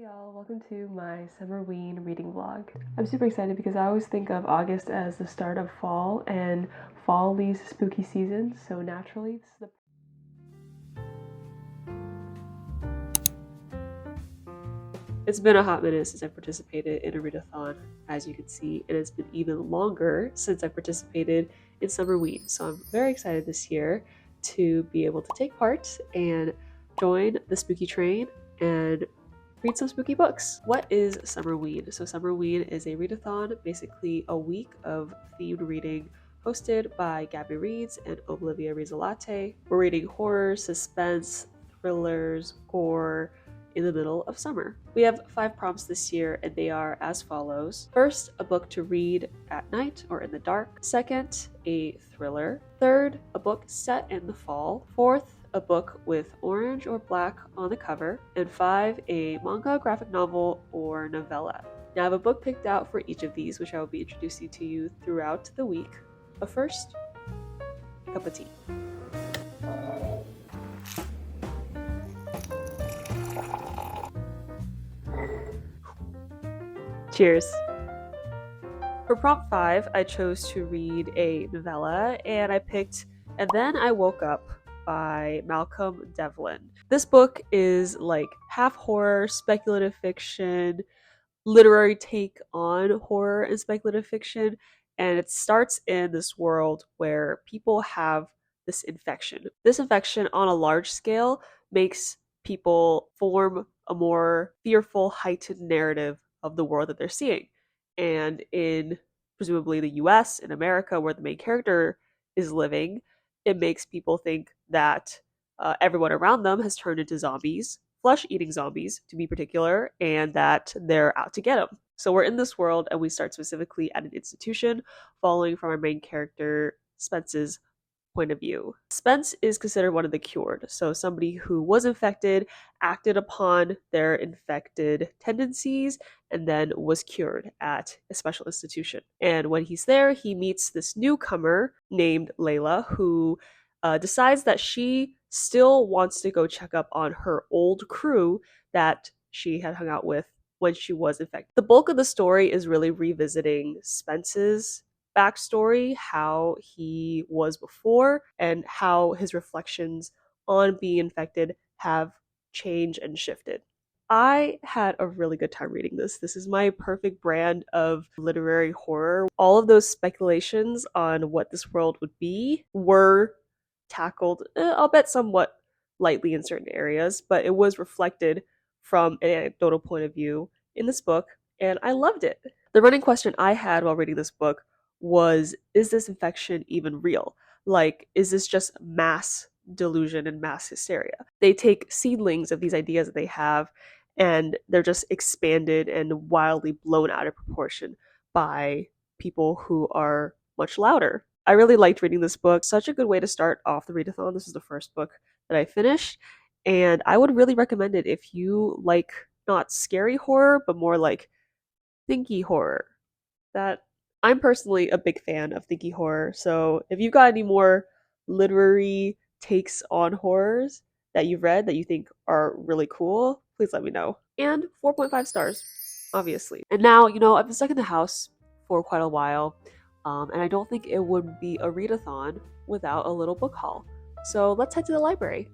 Hey y'all, welcome to my Summerween reading vlog. I'm super excited because I always think of August as the start of fall, and fall leads to spooky season, so naturally this is the It's been a hot minute since I participated in a readathon, as you can see, and it's been even longer since I participated in Summerween. So I'm very excited this year to be able to take part and join the spooky train and read some spooky books. What is Summerween? So Summerween is a readathon, basically a week of themed reading hosted by Gabby Reads and Olivia Rizolate. We're reading horror, suspense, thrillers, gore, in the middle of summer. We have 5 prompts this year, and they are as follows. First, a book to read at night or in the dark. Second, a thriller. Third, a book set in the fall. Fourth, a book with orange or black on the cover. And 5, a manga, graphic novel, or novella. Now I have a book picked out for each of these, which I will be introducing to you throughout the week. But first, a cup of tea. Cheers. For prompt 5, I chose to read a novella, and I picked And Then I Woke Up by Malcolm Devlin. This book is like half horror, speculative fiction, literary take on horror and speculative fiction, and it starts in this world where people have this infection. This infection on a large scale makes people form a more fearful, heightened narrative of the world that they're seeing. And in presumably the US, in America, where the main character is living, it makes people think that everyone around them has turned into zombies, flesh-eating zombies to be particular, and that they're out to get them. So we're in this world, and we start specifically at an institution, following from our main character Spence's point of view. Spence is considered one of the cured, so somebody who was infected, acted upon their infected tendencies, and then was cured at a special institution. And when he's there, he meets this newcomer named Layla, who decides that she still wants to go check up on her old crew that she had hung out with when she was infected. The bulk of the story is really revisiting Spence's backstory, how he was before, and how his reflections on being infected have changed and shifted. I had a really good time reading this. This is my perfect brand of literary horror. All of those speculations on what this world would be were tackled, I'll bet somewhat lightly in certain areas, but it was reflected from an anecdotal point of view in this book, and I loved it. The running question I had while reading this book was, is this infection even real? Like, is this just mass delusion and mass hysteria? They take seedlings of these ideas that they have, and they're just expanded and wildly blown out of proportion by people who are much louder. I really liked reading this book. Such a good way to start off the readathon. This is the first book that I finished, and I would really recommend it if you like not scary horror, but more like thinky horror. That I'm personally a big fan of thinky horror, so if you've got any more literary takes on horrors that you've read that you think are really cool, please let me know. And 4.5 stars, obviously. And now, I've been stuck in the house for quite a while, and I don't think it would be a readathon without a little book haul. So let's head to the library.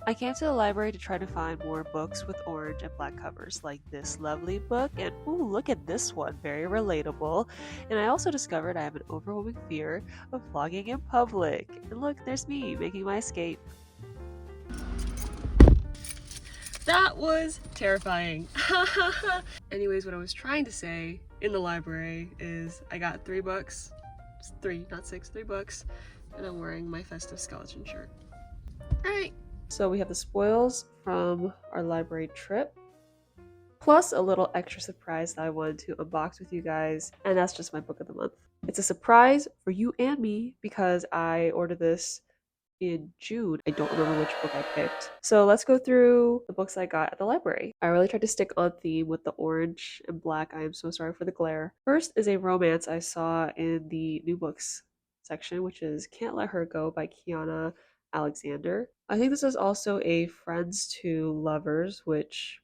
I came to the library to try to find more books with orange and black covers, like this lovely book, and ooh, look at this one, very relatable. And I also discovered I have an overwhelming fear of vlogging in public. And look, there's me making my escape. That was terrifying. Anyways, what I was trying to say in the library is I got 3 books. It's 3, not 6, 3 books. And I'm wearing my festive skeleton shirt. Alright. So we have the spoils from our library trip, plus a little extra surprise that I wanted to unbox with you guys, and that's just my book of the month. It's a surprise for you and me because I ordered this in June. I don't remember which book I picked. So let's go through the books I got at the library. I really tried to stick on theme with the orange and black. I am so sorry for the glare. First is a romance I saw in the new books section, which is Can't Let Her Go by Kiana Alexander. I think this is also a Friends to Lovers, which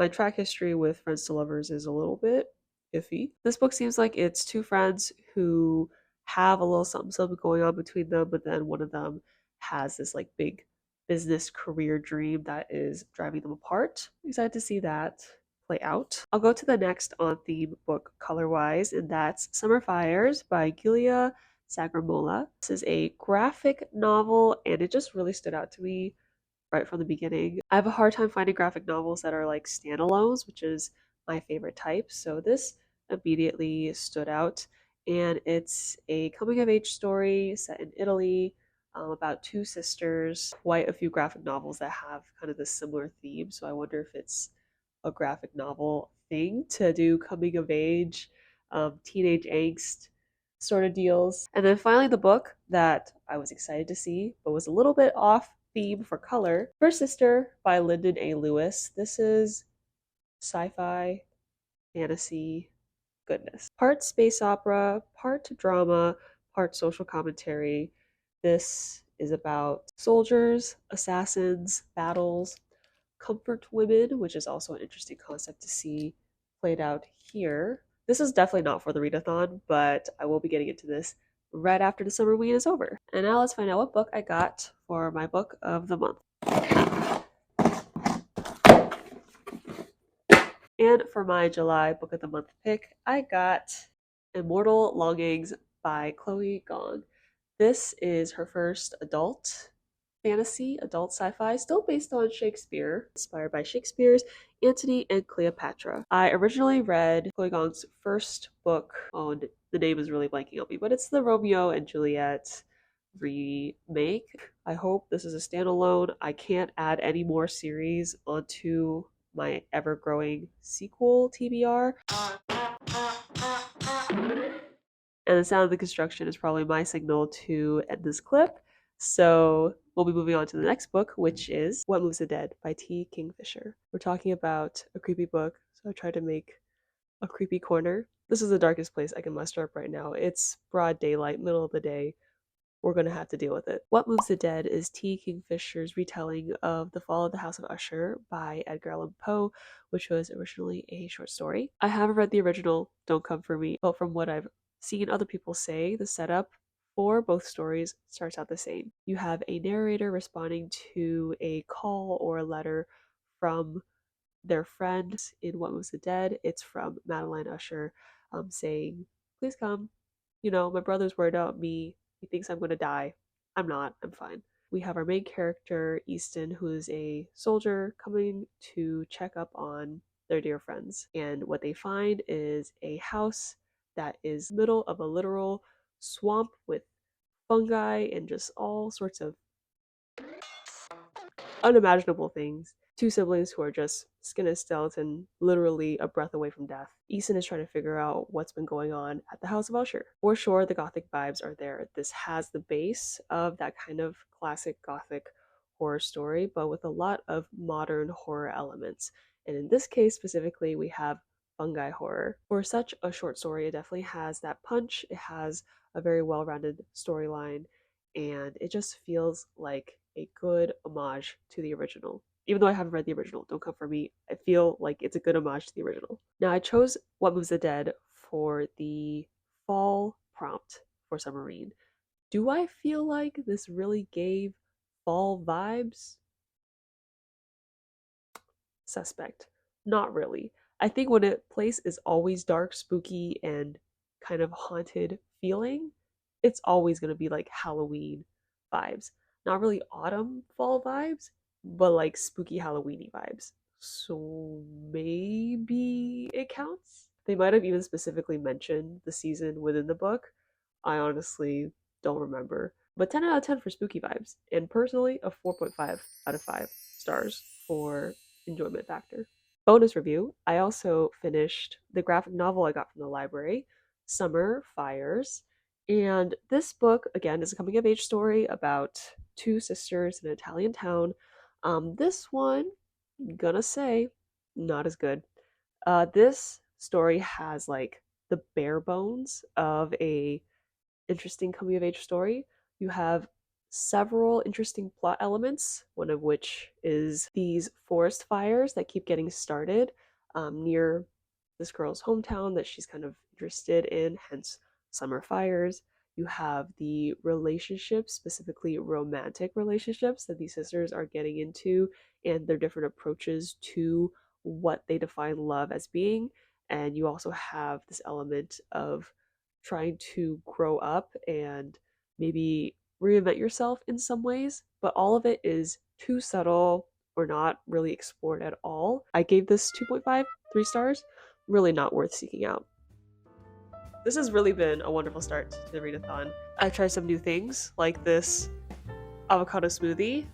My track history with Friends to Lovers is a little bit iffy. This book seems like it's two friends who have a little something something going on between them, but then one of them has this like big business career dream that is driving them apart. Excited to see that play out. I'll go to the next on theme book color wise, and that's Summer Fires by Gilia Sagramola. This is a graphic novel, and it just really stood out to me right from the beginning. I have a hard time finding graphic novels that are like standalones, which is my favorite type. So this immediately stood out. And it's a coming of age story set in Italy about two sisters. Quite a few graphic novels that have kind of this similar theme. So I wonder if it's a graphic novel thing to do coming of age, teenage angst sort of deals. And then finally, the book that I was excited to see, but was a little bit off theme for color, First Sister by Lyndon A. Lewis. This is sci-fi, fantasy, goodness. Part space opera, part drama, part social commentary. This is about soldiers, assassins, battles, comfort women, which is also an interesting concept to see played out here. This is definitely not for the readathon, but I will be getting into this right after the Summerween is over. And now let's find out what book I got for my book of the month. And for my July book of the month pick, I got Immortal Longings by Chloe Gong. This is her first adult fantasy, adult sci-fi, still based on Shakespeare, inspired by Shakespeare's Antony and Cleopatra. I originally read Chloe Gong's first book. Oh, the name is really blanking on me, but it's the Romeo and Juliet remake. I hope this is a standalone. I can't add any more series onto my ever-growing sequel TBR. And the sound of the construction is probably my signal to end this clip. So we'll be moving on to the next book, which is What Moves the Dead by T. Kingfisher. We're talking about a creepy book, so I tried to make a creepy corner. This is the darkest place I can muster up right now. It's broad daylight, middle of the day. We're going to have to deal with it. What Moves the Dead is T. Kingfisher's retelling of The Fall of the House of Usher by Edgar Allan Poe, which was originally a short story. I haven't read the original, don't come for me, but from what I've seen other people say, the setup for both stories starts out the same. You have a narrator responding to a call or a letter from their friend. In What Moves the Dead, it's from Madeline Usher saying, please come. You know, my brother's worried about me. He thinks I'm going to die. I'm not. I'm fine. We have our main character, Easton, who is a soldier coming to check up on their dear friends. And what they find is a house that is middle of a literal swamp with fungi and just all sorts of unimaginable things. Two siblings who are just skin and skeleton, literally a breath away from death. Easton is trying to figure out what's been going on at the House of Usher. For sure, the gothic vibes are there. This has the base of that kind of classic gothic horror story, but with a lot of modern horror elements. And in this case specifically, we have fungi horror. For such a short story, it definitely has that punch. It has a very well-rounded storyline, and it just feels like a good homage to the original. Even though I haven't read the original, don't come for me. I feel like it's a good homage to the original. Now, I chose What Moves the Dead for the fall prompt for Summerween. Do I feel like this really gave fall vibes? Suspect. Not really. I think when a place is always dark, spooky, and kind of haunted feeling, it's always going to be like Halloween vibes. Not really autumn fall vibes, but like spooky Halloweeny vibes. So maybe it counts. They might have even specifically mentioned the season within the book. I honestly don't remember. But 10 out of 10 for spooky vibes. And personally, a 4.5 out of 5 stars for enjoyment factor. Bonus review, I also finished the graphic novel I got from the library, Summer Fires. And this book, again, is a coming of age story about two sisters in an Italian town. This one, I'm gonna say, not as good. This story has like the bare bones of a interesting coming of age story. You have several interesting plot elements, one of which is these forest fires that keep getting started near this girl's hometown that she's kind of interested in, hence summer fires. You have the relationships, specifically romantic relationships, that these sisters are getting into and their different approaches to what they define love as being. And you also have this element of trying to grow up and maybe reinvent yourself in some ways, but all of it is too subtle or not really explored at all. I gave this 2.5, 3 stars. Really not worth seeking out. This has really been a wonderful start to the readathon. I tried some new things like this avocado smoothie.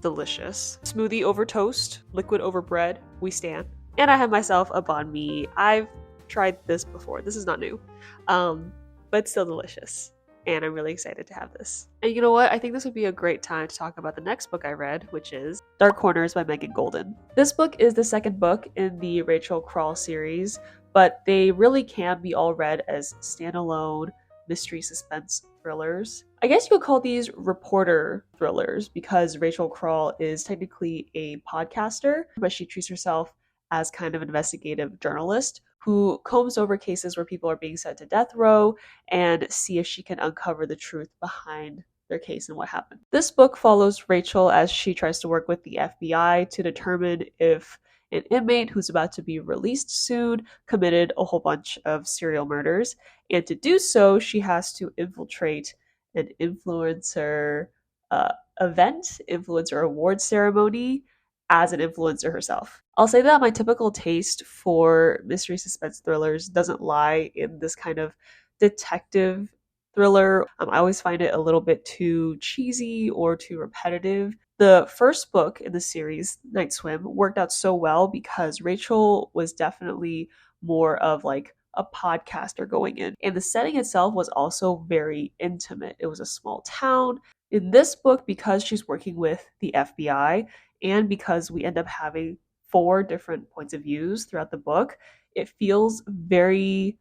Delicious. Smoothie over toast, liquid over bread, we stand. And I have myself a banh mi. I've tried this before. This is not new. But still delicious. And I'm really excited to have this. And you know what? I think this would be a great time to talk about the next book I read, which is Dark Corners by Megan Golden. This book is the second book in the Rachel Crawl series, but they really can be all read as standalone mystery suspense thrillers. I guess you could call these reporter thrillers because Rachel Crawl is technically a podcaster, but she treats herself as kind of an investigative journalist who combs over cases where people are being sent to death row and see if she can uncover the truth behind their case and what happened. This book follows Rachel as she tries to work with the FBI to determine if an inmate who's about to be released soon committed a whole bunch of serial murders. And to do so, she has to infiltrate an influencer influencer award ceremony as an influencer herself. I'll say that my typical taste for mystery suspense thrillers doesn't lie in this kind of detective thriller. I always find it a little bit too cheesy or too repetitive. The first book in the series, Night Swim, worked out so well because Rachel was definitely more of like a podcaster going in. And the setting itself was also very intimate. It was a small town. In this book, because she's working with the FBI and because we end up having 4 different points of views throughout the book, it feels very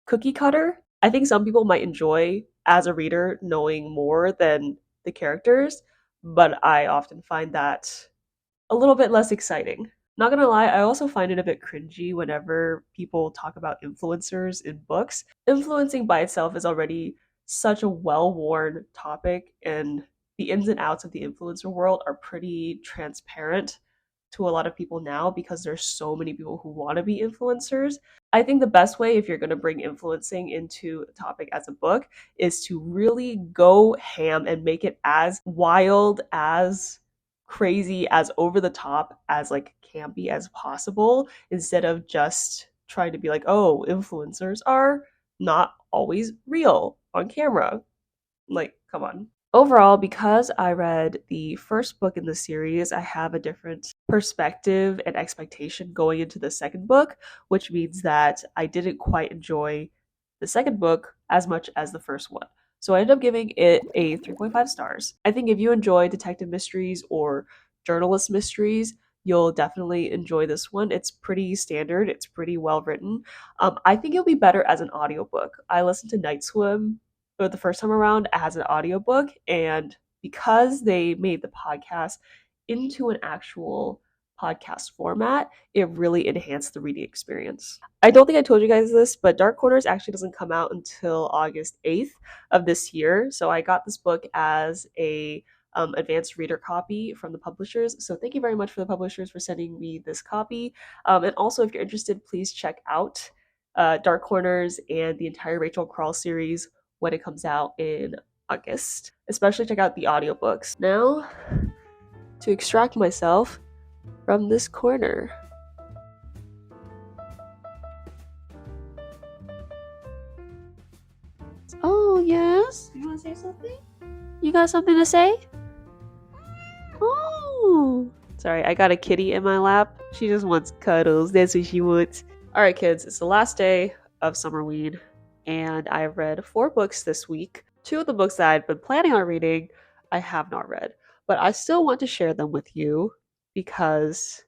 cookie cutter. I think some people might enjoy, as a reader, knowing more than the characters, but I often find that a little bit less exciting. Not gonna lie, I also find it a bit cringy whenever people talk about influencers in books. Influencing by itself is already such a well-worn topic, and the ins and outs of the influencer world are pretty transparent to a lot of people now because there's so many people who want to be influencers. I think the best way if you're going to bring influencing into a topic as a book is to really go ham and make it as wild, as crazy, as over the top, as like campy as possible instead of just trying to be like, oh, influencers are not always real on camera. Like, come on. Overall, because I read the first book in the series, I have a different perspective and expectation going into the second book, which means that I didn't quite enjoy the second book as much as the first one. So I ended up giving it a 3.5 stars. I think if you enjoy detective mysteries or journalist mysteries, you'll definitely enjoy this one. It's pretty standard, it's pretty well written. I think it'll be better as an audiobook. I listened to Night Swim for the first time around as an audiobook, and because they made the podcast into an actual podcast format, it really enhanced the reading experience. I don't think I told you guys this, but Dark Corners actually doesn't come out until August 8th of this year. So I got this book as a advanced reader copy from the publishers. So thank you very much for the publishers for sending me this copy. And also, if you're interested, please check out Dark Corners and the entire Rachel Crawl series when it comes out in August. Especially check out the audiobooks. Now, to extract myself from this corner. Oh, yes? You want to say something? You got something to say? Oh! Sorry, I got a kitty in my lap. She just wants cuddles. That's what she wants. Alright, kids, it's the last day of Summerween, and I've read 4 books this week. 2 of the books that I've been planning on reading, I have not read. But I still want to share them with you because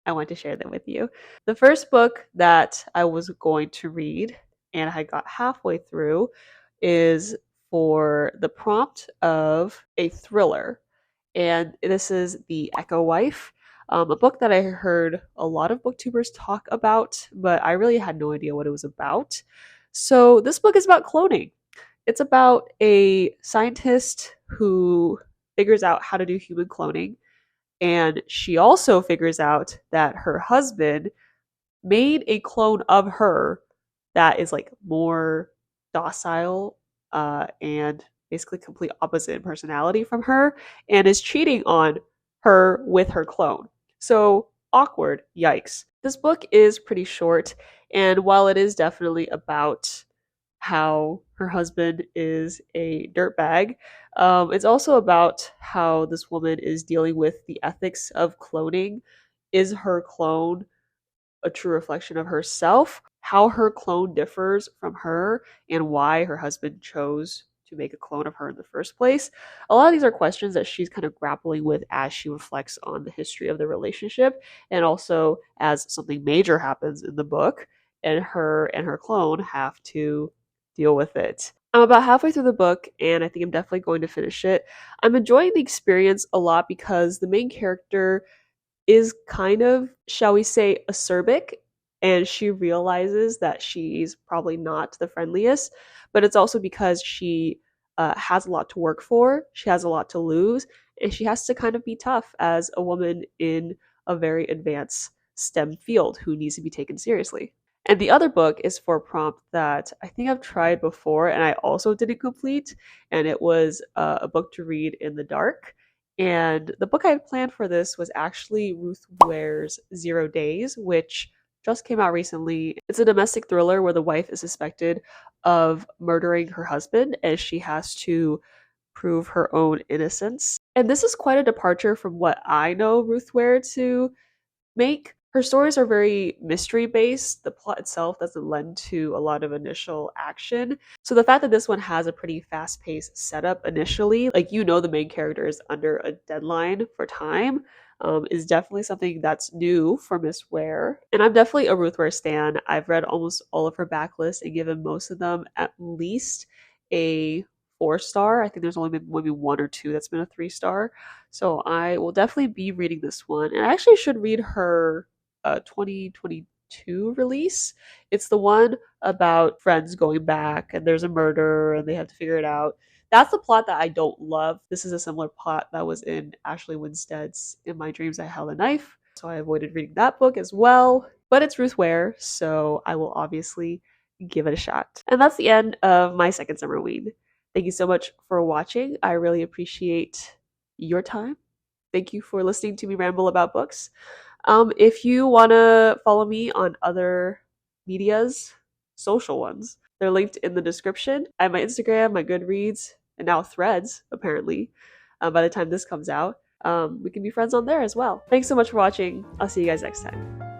I want to share them with you. The first book that I was going to read, and I got halfway through, is for the prompt of a thriller. And this is The Echo Wife, a book that I heard a lot of booktubers talk about, but I really had no idea what it was about. So this book is about cloning. It's about a scientist who figures out how to do human cloning, and she also figures out that her husband made a clone of her that is like more docile and basically complete opposite in personality from her, and is cheating on her with her clone. So awkward, yikes. This book is pretty short, and while it is definitely about how her husband is a dirtbag, it's also about how this woman is dealing with the ethics of cloning. Is her clone a true reflection of herself, how her clone differs from her, and why her husband chose to make a clone of her in the first place. A lot of these are questions that she's kind of grappling with as she reflects on the history of the relationship, and also as something major happens in the book, and her clone have to deal with it. I'm about halfway through the book, and I think I'm definitely going to finish it. I'm enjoying the experience a lot because the main character is kind of, shall we say, acerbic, and she realizes that she's probably not the friendliest, but it's also because she has a lot to work for, she has a lot to lose, and she has to kind of be tough as a woman in a very advanced STEM field who needs to be taken seriously. And the other book is for a prompt that I think I've tried before and I also didn't complete, and it was a book to read in the dark. And the book I had planned for this was actually Ruth Ware's 0 Days, which just came out recently. It's a domestic thriller where the wife is suspected of murdering her husband and she has to prove her own innocence. And this is quite a departure from what I know Ruth Ware to make. Her stories are very mystery based. The plot itself doesn't lend to a lot of initial action. So the fact that this one has a pretty fast paced setup initially, like the main character is under a deadline for time, is definitely something that's new for Miss Ware. And I'm definitely a Ruth Ware stan. I've read almost all of her backlists and given most of them at least a 4 star. I think there's only been maybe one or two that's been a 3 star. So I will definitely be reading this one. And I actually should read her 2022 release. It's the one about friends going back and there's a murder and they have to figure it out. That's the plot that I don't love. This is a similar plot that was in Ashley Winstead's In My Dreams I Held a Knife. So I avoided reading that book as well. But it's Ruth Ware, so I will obviously give it a shot. And that's the end of my second Summerween. Thank you so much for watching. I really appreciate your time. Thank you for listening to me ramble about books. If you want to follow me on other medias, social ones, they're linked in the description. I have my Instagram, my Goodreads, and now Threads, apparently. By the time this comes out, we can be friends on there as well. Thanks so much for watching. I'll see you guys next time.